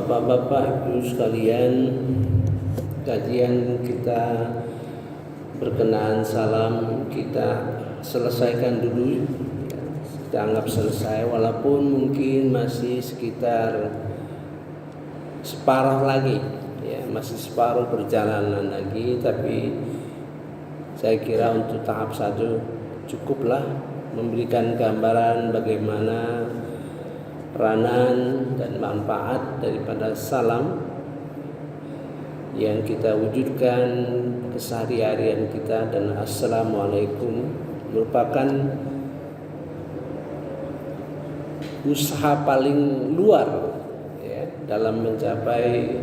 Bapak-bapak, Ibu sekalian, kajian kita berkenaan salam kita selesaikan dulu. Kita anggap selesai, walaupun mungkin masih sekitar separuh lagi, ya, masih separuh perjalanan lagi. Tapi saya kira untuk tahap 1 cukuplah memberikan gambaran bagaimana peranan dan manfaat daripada salam yang kita wujudkan keseharian kita. Dan Assalamualaikum merupakan usaha paling luar, ya, dalam mencapai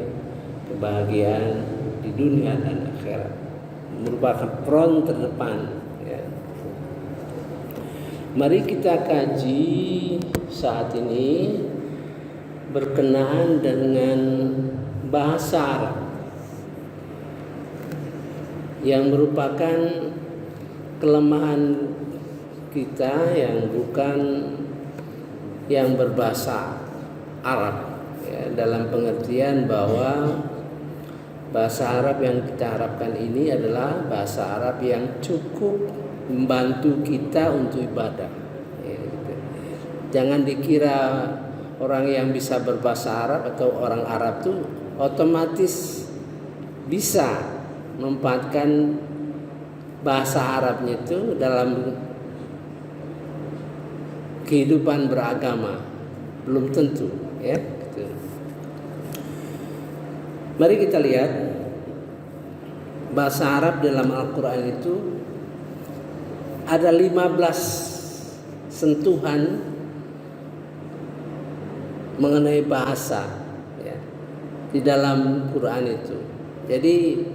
kebahagiaan di dunia dan akhirat, merupakan front terdepan, ya. Mari kita kaji saat ini berkenaan dengan bahasa Arab yang merupakan kelemahan kita yang bukan yang berbahasa Arab, ya, dalam pengertian bahwa bahasa Arab yang kita harapkan ini adalah bahasa Arab yang cukup membantu kita untuk ibadah, ya, gitu. Jangan dikira orang yang bisa berbahasa Arab atau orang Arab tuh otomatis bisa memanfaatkan bahasa Arabnya itu dalam kehidupan beragama. Belum tentu, ya, gitu. Mari kita lihat bahasa Arab dalam Al-Quran itu ada 15 sentuhan mengenai bahasa, ya, di dalam Quran itu. Jadi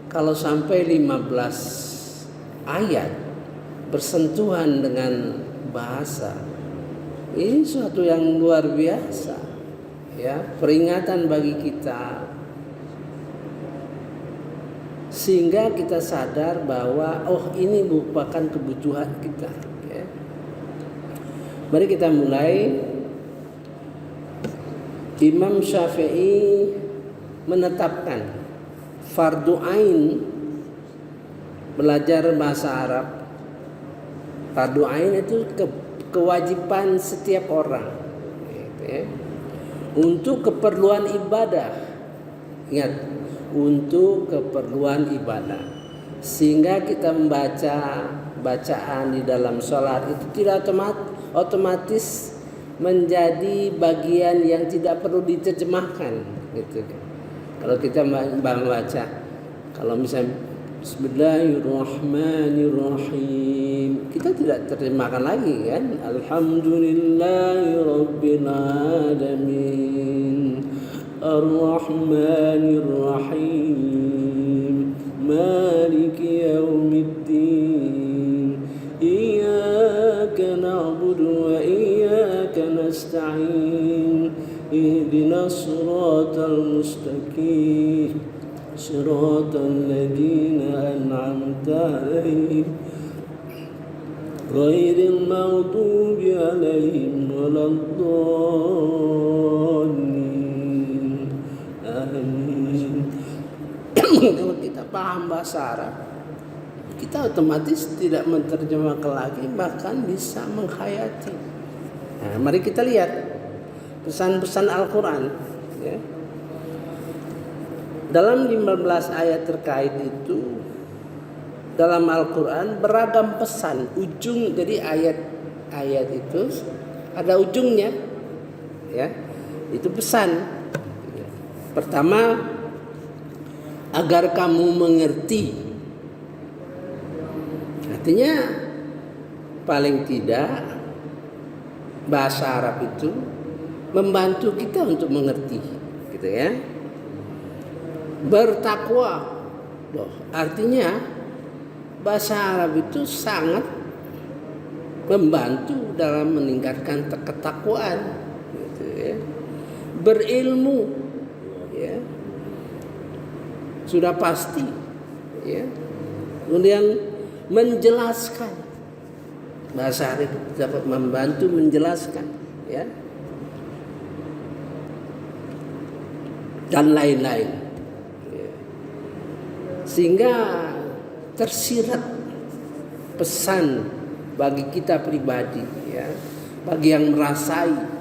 kalau sampai 15 ayat bersentuhan dengan bahasa, ini suatu yang luar biasa, ya, peringatan bagi kita, sehingga kita sadar bahwa ini merupakan kebutuhan kita, ya. Mari kita mulai. Imam Syafi'i menetapkan fardu ain belajar bahasa Arab. Fardu ain itu kewajiban setiap orang, gitu, ya, untuk keperluan ibadah. Ingat, untuk keperluan ibadah, sehingga kita membaca bacaan di dalam sholat itu tidak otomatis menjadi bagian yang tidak perlu diterjemahkan, gitu. Kalau kita membaca, kalau misalnya Bismillahirrahmanirrahim, kita tidak terjemahkan lagi, kan? Alhamdulillahirabbil alamin, Ar-Rahmanir-Rahim, Maliki Yaumiddin, Iyyaka na'budu wa iyyaka nasta'in, Ihdinas siratal mustaqim, Siratal ladzina an'amta 'alaihim, Ghairil maghdubi 'alaihim waladdallin. Amin. Kalau kita paham bahasa Arab, kita otomatis tidak menerjemahkan lagi, bahkan bisa menghayati. Nah, mari kita lihat pesan-pesan Al-Quran, ya. Dalam 15 ayat terkait itu, dalam Al-Quran beragam pesan. Jadi ayat itu ada ujungnya, ya, itu pesan. Pertama, agar kamu mengerti. Artinya paling tidak bahasa Arab itu membantu kita untuk mengerti, gitu, ya. Bertakwa, artinya bahasa Arab itu sangat membantu dalam meningkatkan ketakwaan, gitu, ya. Berilmu, ya, sudah pasti, ya. Kemudian menjelaskan, bahasa Arab dapat membantu menjelaskan, ya. dan lain-lain. Sehingga tersirat pesan bagi kita pribadi, ya, bagi yang merasai.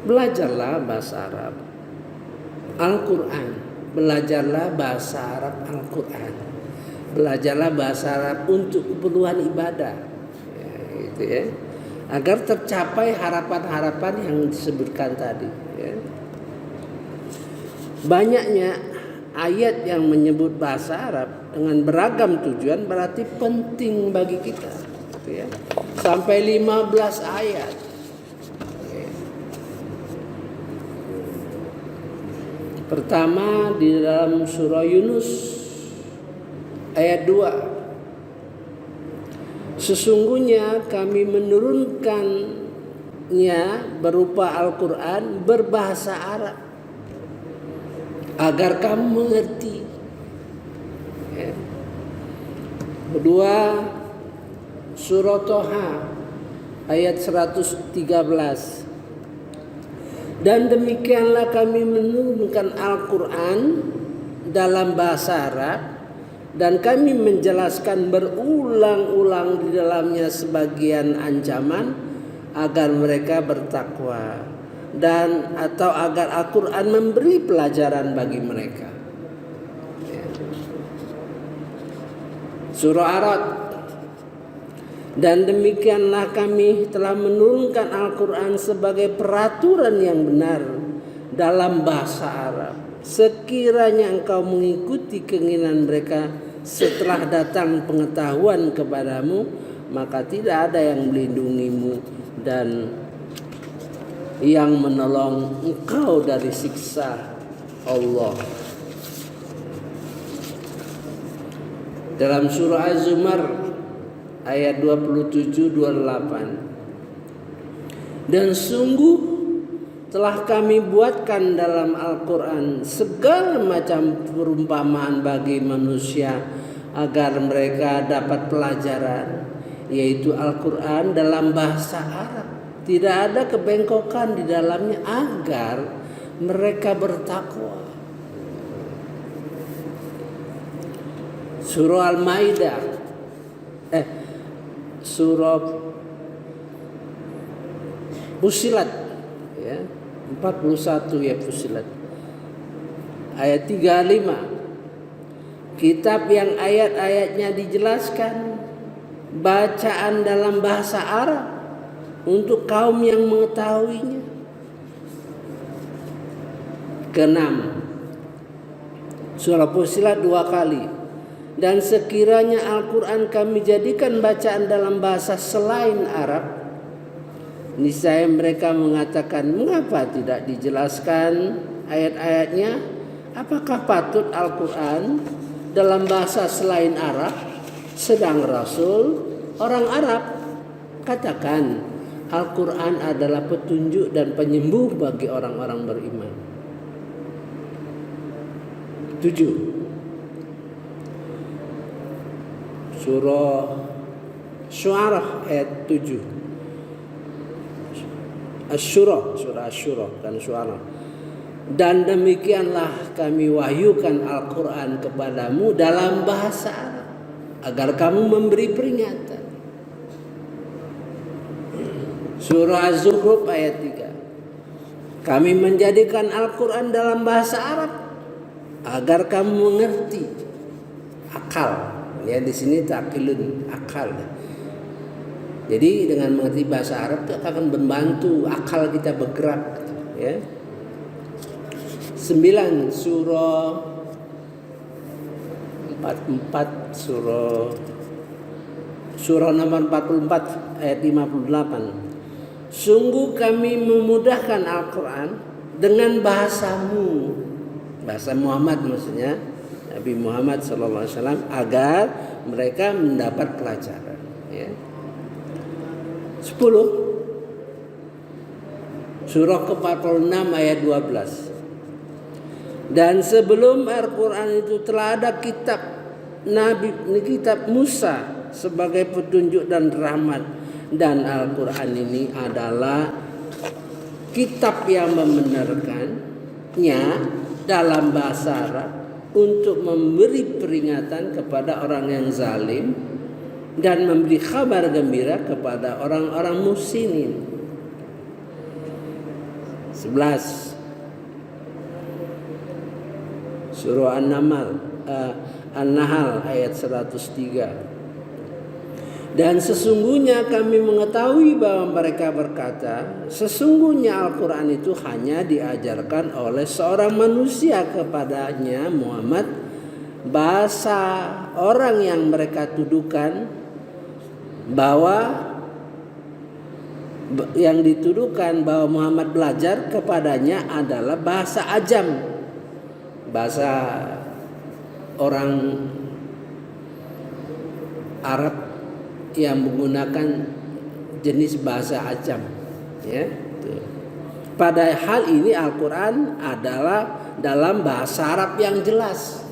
Belajarlah bahasa Arab Al-Quran, belajarlah bahasa Arab Al-Quran, belajarlah bahasa Arab untuk keperluan ibadah, ya, gitu ya, agar tercapai harapan-harapan yang disebutkan tadi, ya. Banyaknya ayat yang menyebut bahasa Arab dengan beragam tujuan berarti penting bagi kita, gitu ya. Sampai 15 ayat. Pertama di dalam surah Yunus ayat 2. Sesungguhnya kami menurunkannya berupa Al-Quran berbahasa Arab agar kamu mengerti. Ya. Kedua, surah Toha ayat 113. Dan demikianlah kami menurunkan Al-Quran dalam bahasa Arab dan kami menjelaskan berulang-ulang di dalamnya sebagian ancaman agar mereka bertakwa dan atau agar Al-Quran memberi pelajaran bagi mereka. Surah Arad. Dan demikianlah kami telah menurunkan Al-Quran sebagai peraturan yang benar dalam bahasa Arab. Sekiranya engkau mengikuti keinginan mereka setelah datang pengetahuan kepadamu, maka tidak ada yang melindungimu dan yang menolong engkau dari siksa Allah. Dalam surah Az-Zumar ayat 27-28. Dan sungguh telah kami buatkan dalam Al-Quran segala macam perumpamaan bagi manusia agar mereka dapat pelajaran, yaitu Al-Quran dalam bahasa Arab. Tidak ada kebengkokan di dalamnya agar mereka bertakwa. Surah Al-Maidah surah Fussilat ya, 41 ya, Fussilat ayat 35. Kitab yang ayat-ayatnya dijelaskan bacaan dalam bahasa Arab untuk kaum yang mengetahuinya. Keenam, surah Fussilat 2 kali. Dan sekiranya Al-Quran kami jadikan bacaan dalam bahasa selain Arab, niscaya mereka mengatakan, mengapa tidak dijelaskan ayat-ayatnya? Apakah patut Al-Quran dalam bahasa selain Arab, sedang Rasul orang Arab? Katakan, Al-Quran adalah petunjuk dan penyembuh bagi orang-orang beriman. 7. Surah Syu'ara ayat 7. Asy-Syura, surah Asy-Syura dan Syu'ara. Dan demikianlah kami wahyukan Al-Quran kepadamu dalam bahasa Arab agar kamu memberi peringatan. Surah Az-Zukhruf ayat 3. Kami menjadikan Al-Quran dalam bahasa Arab agar kamu mengerti. Akal. Ya, di sini takilun, akal. Jadi dengan mengerti bahasa Arab itu akan membantu akal kita bergerak, ya. 9 surah 44 surah nomor 44 ayat 58. Sungguh kami memudahkan Al-Quran dengan bahasamu, bahasa Muhammad maksudnya Nabi Muhammad SAW, agar mereka mendapat pelajaran. Ya. 10 surah ke-46 ayat 12. Dan sebelum Al-Quran itu telah ada kitab Musa sebagai petunjuk dan rahmat, dan Al-Quran ini adalah kitab yang membenarkannya dalam bahasa Arab untuk memberi peringatan kepada orang yang zalim dan memberi kabar gembira kepada orang-orang muhsinin. 11 Surah An-Nahl ayat 103. Dan sesungguhnya kami mengetahui bahwa mereka berkata, sesungguhnya Al-Quran itu hanya diajarkan oleh seorang manusia kepadanya Muhammad, bahasa orang yang mereka tuduhkan bahwa yang dituduhkan bahwa Muhammad belajar kepadanya adalah bahasa ajam, bahasa orang Arab yang menggunakan jenis bahasa ajam, ya. Pada hal ini Al-Quran adalah dalam bahasa Arab yang jelas.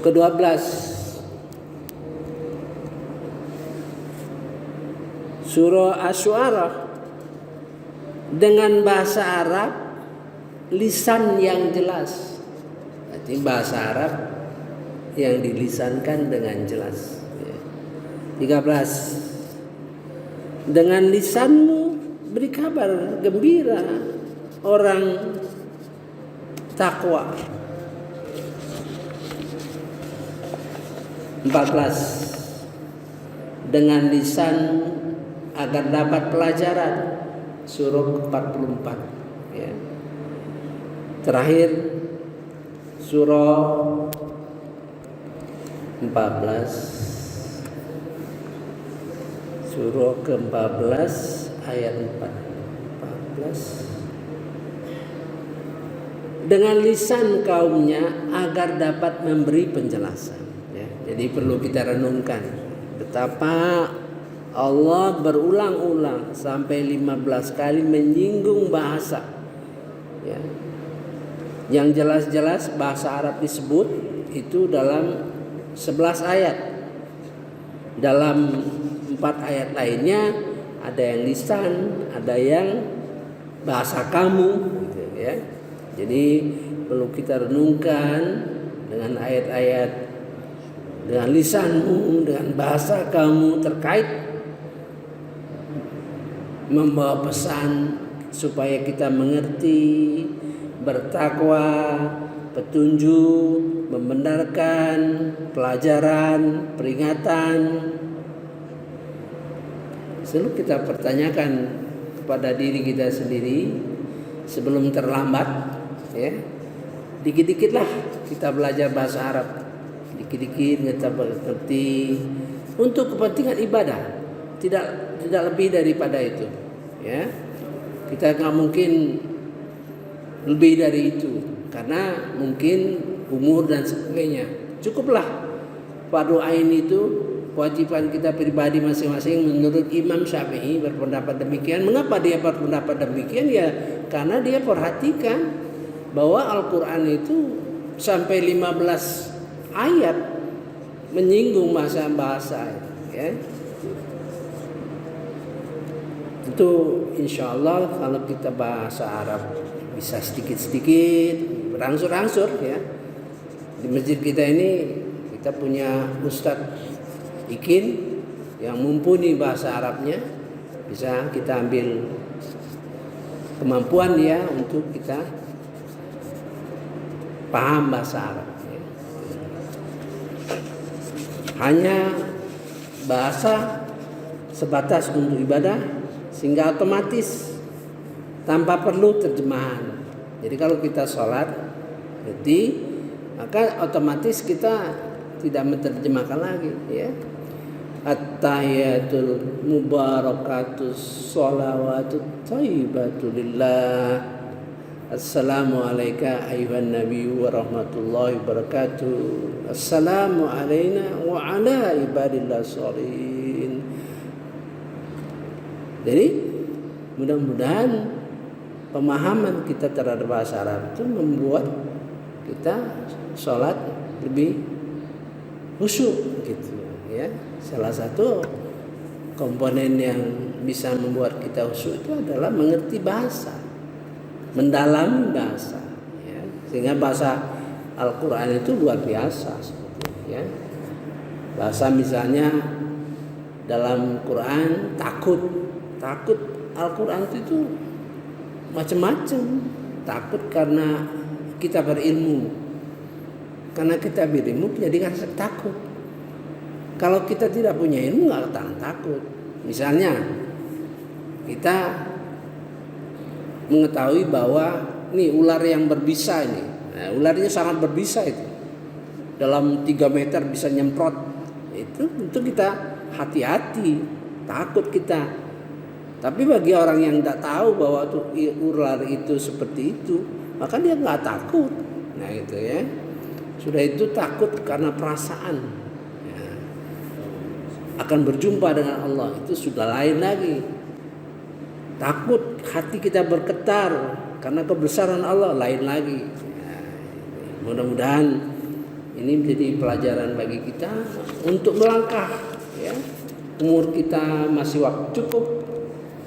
Ke-12 Surah Asy-Syu'ara dengan bahasa Arab lisan yang jelas. Artinya bahasa Arab yang dilisankan dengan jelas. 13 dengan lisanmu beri kabar gembira orang takwa. 14 dengan lisan agar dapat pelajaran. Surah 44, ya. Terakhir surah 14, surah ke-14 ayat 14 dengan lisan kaumnya agar dapat memberi penjelasan, ya. Jadi perlu kita renungkan betapa Allah berulang-ulang sampai 15 kali menyinggung bahasa, ya. Yang jelas-jelas bahasa Arab disebut itu dalam 11 ayat. Dalam 4 ayat lainnya ada yang lisan, ada yang bahasa kamu, gitu, ya. Jadi perlu kita renungkan dengan ayat-ayat, dengan lisanmu, dengan bahasa kamu terkait membawa pesan supaya kita mengerti, bertakwa, petunjuk, membenarkan, pelajaran, peringatan. Selalu kita pertanyakan kepada diri kita sendiri sebelum terlambat, ya. Dikit-dikitlah kita belajar bahasa Arab, dikit-dikit kita mengerti untuk kepentingan ibadah, tidak lebih daripada itu, ya. Kita nggak mungkin lebih dari itu karena mungkin umur dan sebagainya. Cukuplah fardu ain itu kewajiban kita pribadi masing-masing. Menurut Imam Syafi'i berpendapat demikian. Mengapa dia berpendapat demikian? Ya karena dia perhatikan bahwa Al-Quran itu sampai 15 ayat menyinggung bahasa-bahasa, ya. Itu insya Allah kalau kita bahasa Arab bisa sedikit-sedikit berangsur-angsur, ya. Di masjid kita ini kita punya Ustadz Ikin yang mumpuni bahasa Arabnya, bisa kita ambil kemampuan dia untuk kita paham bahasa Arab, ya. Hanya bahasa sebatas untuk ibadah sehingga otomatis tanpa perlu terjemahan. Jadi kalau kita sholat berarti maka otomatis kita tidak menerjemahkan lagi, ya. At-tahiyatul mubarakatus sholawatut thayyibatu lillah. Assalamu alayka ayuhan nabi wa rahmatullahi wabarakatuh. Assalamu alayna wa ala ibadillah sholihin. Jadi mudah-mudahan pemahaman kita terhadap bahasa Arab itu membuat kita sholat lebih khusyuk, gitu, ya. Salah satu komponen yang bisa membuat kita khusyuk itu adalah mengerti bahasa, mendalami bahasa, ya. Sehingga bahasa Al-Quran itu luar biasa, ya. Bahasa misalnya dalam Quran takut Al-Quran itu macam-macam. Takut karena kita berilmu, karena kita berilmu jadi rasa takut. Kalau kita tidak punya ilmu nggak akan takut. Misalnya kita mengetahui bahwa nih ular yang berbisa ini, nah, ularnya sangat berbisa itu, dalam 3 meter bisa nyemprot, itu tentu kita hati-hati, takut kita. Tapi bagi orang yang tidak tahu bahwa ular itu seperti itu, maka dia nggak takut. Nah itu ya, sudah itu takut karena perasaan, ya. Akan berjumpa dengan Allah, itu sudah lain lagi. Takut hati kita bergetar karena kebesaran Allah, lain lagi. Ya, mudah-mudahan ini menjadi pelajaran bagi kita untuk melangkah, ya. Umur kita masih cukup,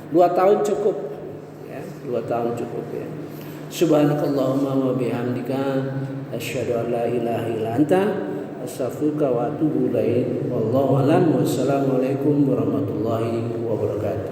2 tahun cukup, ya, 2 tahun cukup, ya. Subhanakallahumma wa bihamdika asyhadu an la ilaha illa anta astaghfiruka wa atubu ilaik. Wallahu a'lam. Wassalamualaikum warahmatullahi wabarakatuh.